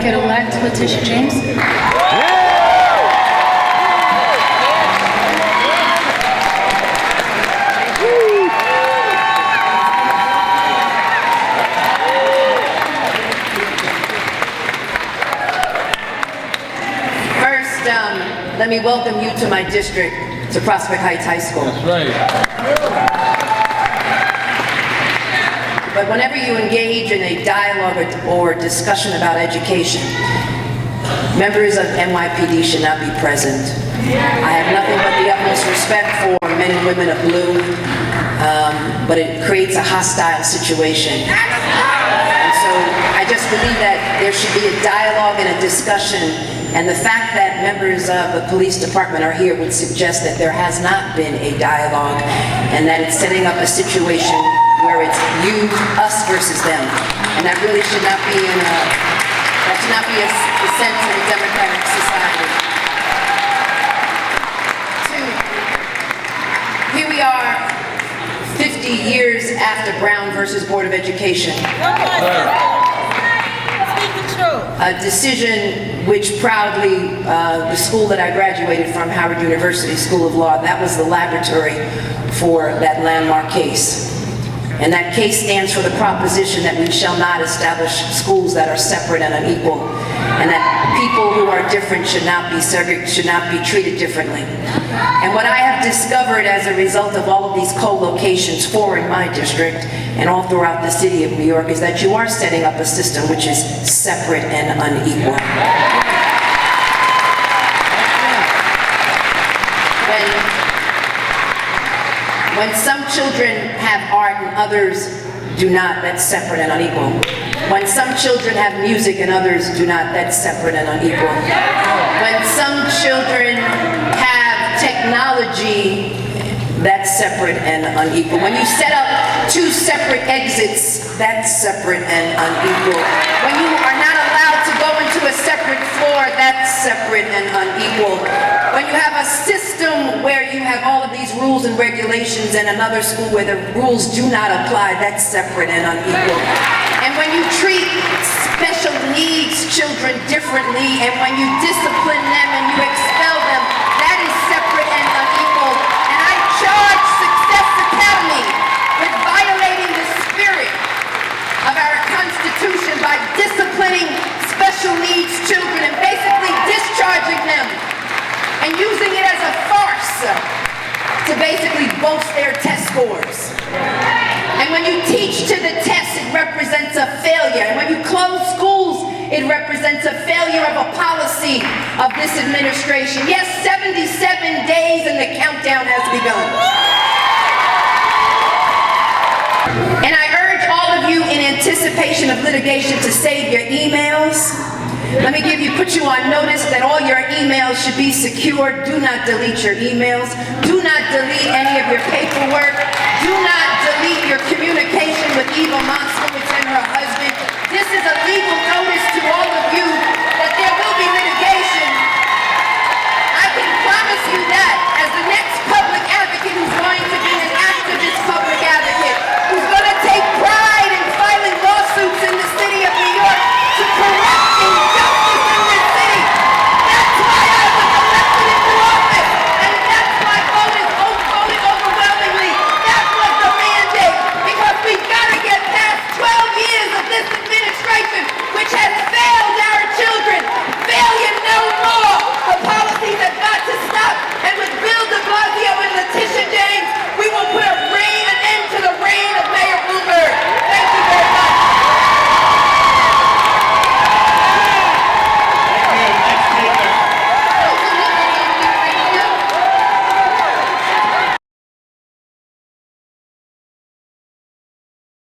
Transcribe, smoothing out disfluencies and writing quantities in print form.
Elect Letitia James. First, let me welcome you to my district, to Prospect Heights High School. That's right. But whenever you engage in a dialogue or discussion about education, members of NYPD should not be present. I have nothing but the utmost respect for men and women of blue, but it creates a hostile situation. And so I just believe that there should be a dialogue and a discussion, and the fact that members of the police department are here would suggest that there has not been a dialogue and that it's setting up a situation where it's you, us versus them. And that really should not be that should not be a sense in a democratic society. Two, here we are 50 years after Brown versus Board of Education. A decision which proudly, the school that I graduated from, Howard University School of Law, that was the laboratory for that landmark case. And that case stands for the proposition that we shall not establish schools that are separate and unequal, and that people who are different should not be treated differently. And what I have discovered as a result of all of these co-locations, 4 in my district and all throughout the city of New York, is that you are setting up a system which is separate and unequal. When some children have art and others do not, that's separate and unequal. When some children have music and others do not, that's separate and unequal. When some children have technology, that's separate and unequal. When you set up 2 separate exits, that's separate and unequal. When you are not allowed to go into a separate floor, that's separate and unequal. When you have a system where you have all of these rules and regulations and another school where the rules do not apply, that's separate and unequal. And when you treat special needs children differently, and when you discipline them and you expel them, that is separate and unequal. And I charge Success Academy with violating the spirit of our Constitution by disciplining special needs children and basically discharging them and using it as a farce to basically boast their test scores. And when you teach to the test, it represents a failure. And when you close schools, it represents a failure of a policy of this administration. Yes, 77 days and the countdown has begun. And I urge all of you in anticipation of litigation to save your emails. Let me put you on notice that all your emails should be secure. Do not delete your emails. Do not delete any of your paperwork. Do not delete your communication with Eva Moskowitz and her husband. This is a legal